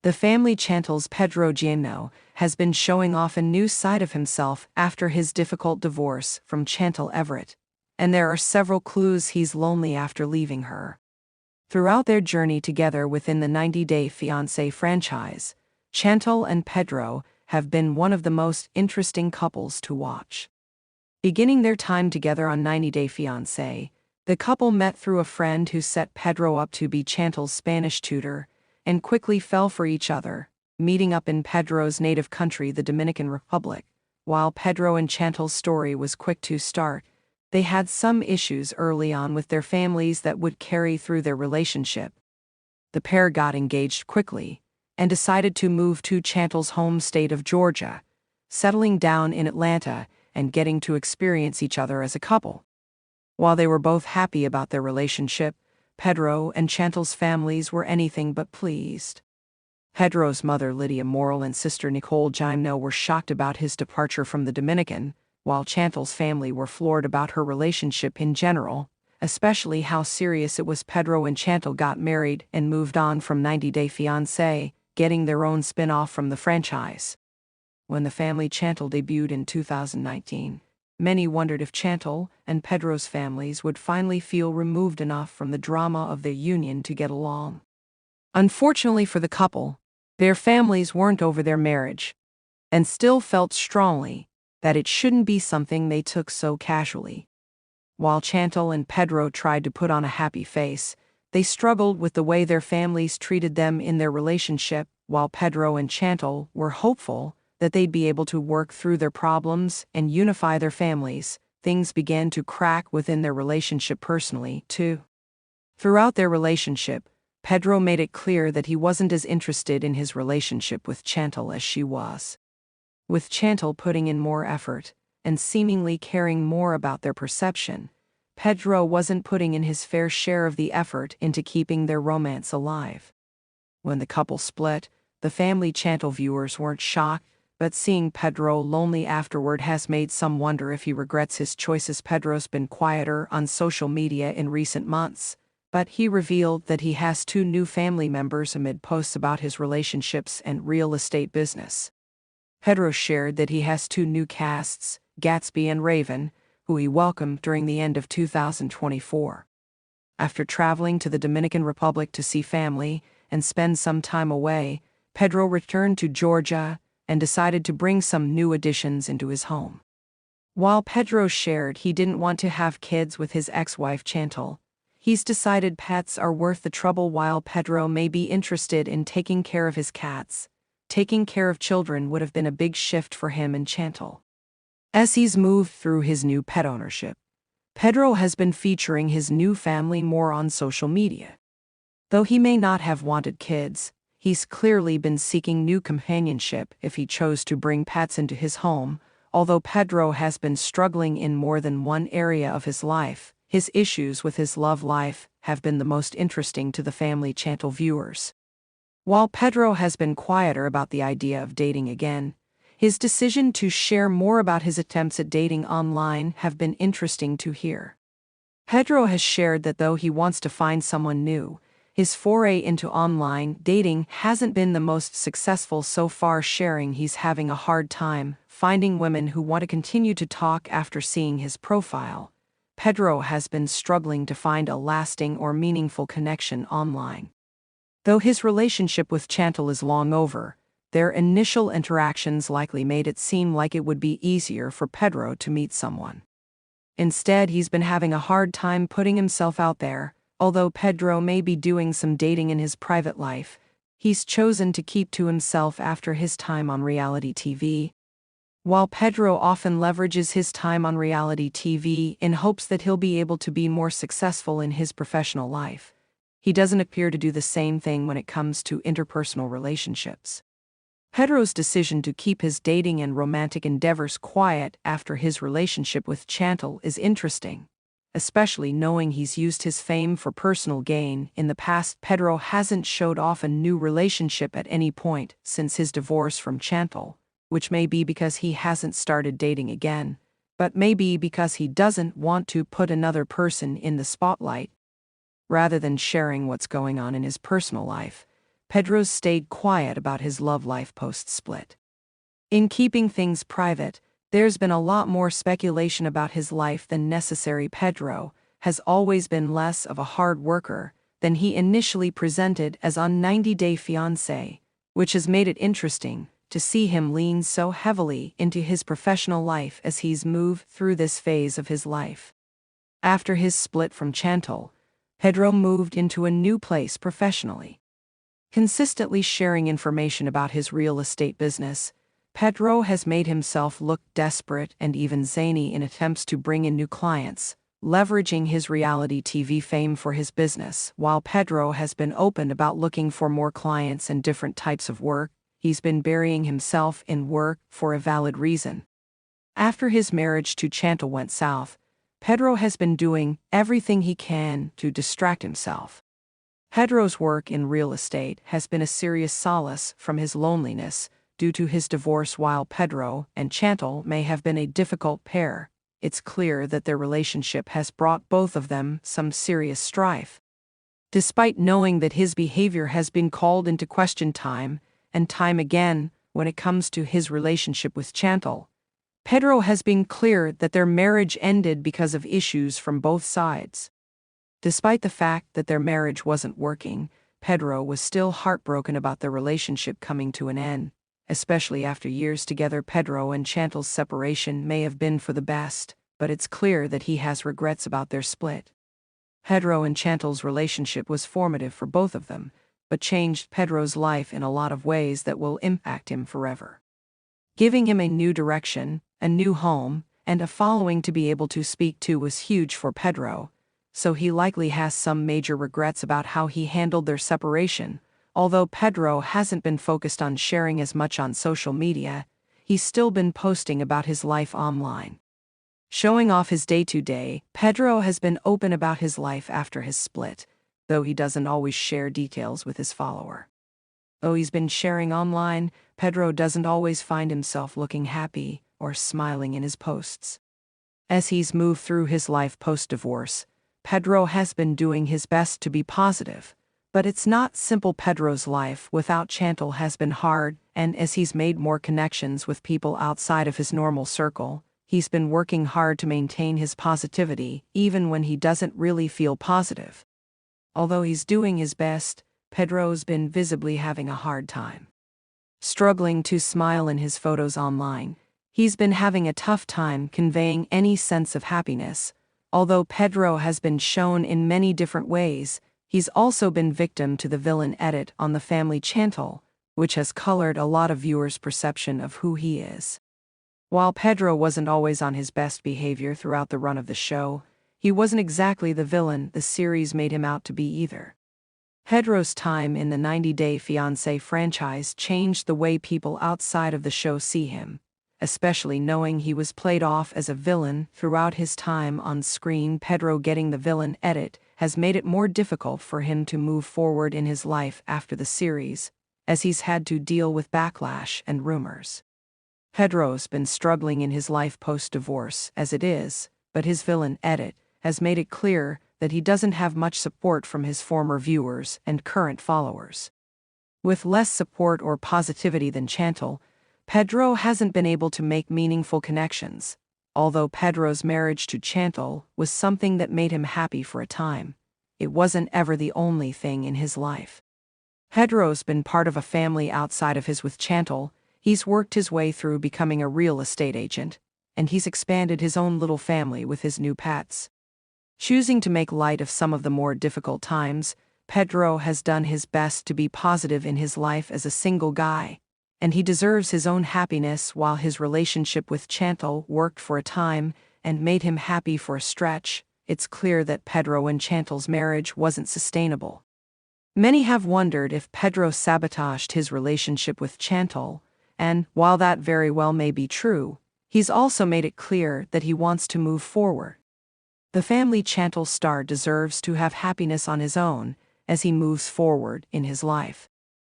The family Chantel's Pedro has been showing off a new side of himself after his difficult divorce from Chantel Everett, and there are several clues he's lonely after leaving her. Throughout their journey together within the 90-Day Fiance franchise, Chantel and Pedro have been one of the most interesting couples to watch. Beginning their time together on 90-Day Fiance, the couple met through a friend who set Pedro up to be Chantel's Spanish tutor, and quickly fell for each other, meeting up in Pedro's native country, the Dominican Republic. While Pedro and Chantel's story was quick to start, they had some issues early on with their families that would carry through their relationship. The pair got engaged quickly and decided to move to Chantel's home state of Georgia, settling down in Atlanta and getting to experience each other as a couple. While they were both happy about their relationship, Pedro and Chantel's families were anything but pleased. Pedro's mother Lydia Morel and sister Nicole Gimno were shocked about his departure from the Dominican, while Chantel's family were floored about her relationship in general, especially how serious it was. Pedro and Chantel got married and moved on from 90-Day Fiancé, getting their own spin-off from the franchise. When the family Chantel debuted in 2019, many wondered if Chantel and Pedro's families would finally feel removed enough from the drama of their union to get along. Unfortunately for the couple, their families weren't over their marriage, and still felt strongly that it shouldn't be something they took so casually. While Chantel and Pedro tried to put on a happy face, they struggled with the way their families treated them in their relationship. While Pedro and Chantel were hopeful that they'd be able to work through their problems and unify their families, things began to crack within their relationship personally, too. Throughout their relationship, Pedro made it clear that he wasn't as interested in his relationship with Chantel as she was. With Chantel putting in more effort and seemingly caring more about their perception, Pedro wasn't putting in his fair share of the effort into keeping their romance alive. When the couple split, the family Chantel viewers weren't shocked, but seeing Pedro lonely afterward has made some wonder if he regrets his choices. Pedro's been quieter on social media in recent months, but he revealed that he has 2 new family members amid posts about his relationships and real estate business. Pedro shared that he has 2 new casts, Gatsby and Raven, who he welcomed during the end of 2024. After traveling to the Dominican Republic to see family and spend some time away, Pedro returned to Georgia and decided to bring some new additions into his home. While Pedro shared he didn't want to have kids with his ex-wife Chantel, he's decided pets are worth the trouble. While Pedro may be interested in taking care of his cats, taking care of children would have been a big shift for him and Chantel. As he's moved through his new pet ownership, Pedro has been featuring his new family more on social media. Though he may not have wanted kids, he's clearly been seeking new companionship if he chose to bring pets into his home. Although Pedro has been struggling in more than one area of his life, his issues with his love life have been the most interesting to the family Chantel viewers. While Pedro has been quieter about the idea of dating again, his decision to share more about his attempts at dating online have been interesting to hear. Pedro has shared that though he wants to find someone new, his foray into online dating hasn't been the most successful so far, sharing he's having a hard time finding women who want to continue to talk after seeing his profile. Pedro has been struggling to find a lasting or meaningful connection online. Though his relationship with Chantel is long over, their initial interactions likely made it seem like it would be easier for Pedro to meet someone. Instead, he's been having a hard time putting himself out there. Although Pedro may be doing some dating in his private life, he's chosen to keep to himself after his time on reality TV. While Pedro often leverages his time on reality TV in hopes that he'll be able to be more successful in his professional life, he doesn't appear to do the same thing when it comes to interpersonal relationships. Pedro's decision to keep his dating and romantic endeavors quiet after his relationship with Chantel is interesting, especially knowing he's used his fame for personal gain. In the past, Pedro hasn't showed off a new relationship at any point since his divorce from Chantel, which may be because he hasn't started dating again, but maybe because he doesn't want to put another person in the spotlight. Rather than sharing what's going on in his personal life, Pedro's stayed quiet about his love life post-split. In keeping things private, there's been a lot more speculation about his life than necessary. Pedro has always been less of a hard worker than he initially presented as on 90 Day Fiance, which has made it interesting to see him lean so heavily into his professional life as he's moved through this phase of his life. After his split from Chantel, Pedro moved into a new place professionally. Consistently sharing information about his real estate business, Pedro has made himself look desperate and even zany in attempts to bring in new clients, leveraging his reality TV fame for his business. While Pedro has been open about looking for more clients and different types of work, he's been burying himself in work for a valid reason. After his marriage to Chantel went south, Pedro has been doing everything he can to distract himself. Pedro's work in real estate has been a serious solace from his loneliness due to his divorce. While Pedro and Chantel may have been a difficult pair, it's clear that their relationship has brought both of them some serious strife. Despite knowing that his behavior has been called into question time and time again when it comes to his relationship with Chantel, Pedro has been clear that their marriage ended because of issues from both sides. Despite the fact that their marriage wasn't working, Pedro was still heartbroken about their relationship coming to an end. Especially after years together, Pedro and Chantel's separation may have been for the best, but it's clear that he has regrets about their split. Pedro and Chantel's relationship was formative for both of them, but changed Pedro's life in a lot of ways that will impact him forever. Giving him a new direction, a new home, and a following to be able to speak to was huge for Pedro, so he likely has some major regrets about how he handled their separation. Although Pedro hasn't been focused on sharing as much on social media, he's still been posting about his life online. Showing off his day-to-day, Pedro has been open about his life after his split, though he doesn't always share details with his follower. Though he's been sharing online, Pedro doesn't always find himself looking happy or smiling in his posts. As he's moved through his life post-divorce, Pedro has been doing his best to be positive. But it's not simple. Pedro's life without Chantel has been hard, and as he's made more connections with people outside of his normal circle, he's been working hard to maintain his positivity, even when he doesn't really feel positive. Although he's doing his best, Pedro's been visibly having a hard time. Struggling to smile in his photos online, he's been having a tough time conveying any sense of happiness. Although Pedro has been shown in many different ways, he's also been victim to the villain edit on the family Chantel, which has colored a lot of viewers' perception of who he is. While Pedro wasn't always on his best behavior throughout the run of the show, he wasn't exactly the villain the series made him out to be either. Pedro's time in the 90 Day Fiance franchise changed the way people outside of the show see him, especially knowing he was played off as a villain throughout his time on screen. Pedro getting the villain edit has made it more difficult for him to move forward in his life after the series, as he's had to deal with backlash and rumors. Pedro's been struggling in his life post-divorce as it is, but his villain edit has made it clear that he doesn't have much support from his former viewers and current followers. With less support or positivity than Chantel, Pedro hasn't been able to make meaningful connections. Although Pedro's marriage to Chantel was something that made him happy for a time, it wasn't ever the only thing in his life. Pedro's been part of a family outside of his with Chantel. He's worked his way through becoming a real estate agent, and he's expanded his own little family with his new pets. Choosing to make light of some of the more difficult times, Pedro has done his best to be positive in his life as a single guy, and he deserves his own happiness. While his relationship with Chantel worked for a time and made him happy for a stretch, it's clear that Pedro and Chantel's marriage wasn't sustainable. Many have wondered if Pedro sabotaged his relationship with Chantel, and while that very well may be true, he's also made it clear that he wants to move forward. The family Chantel star deserves to have happiness on his own as he moves forward in his life.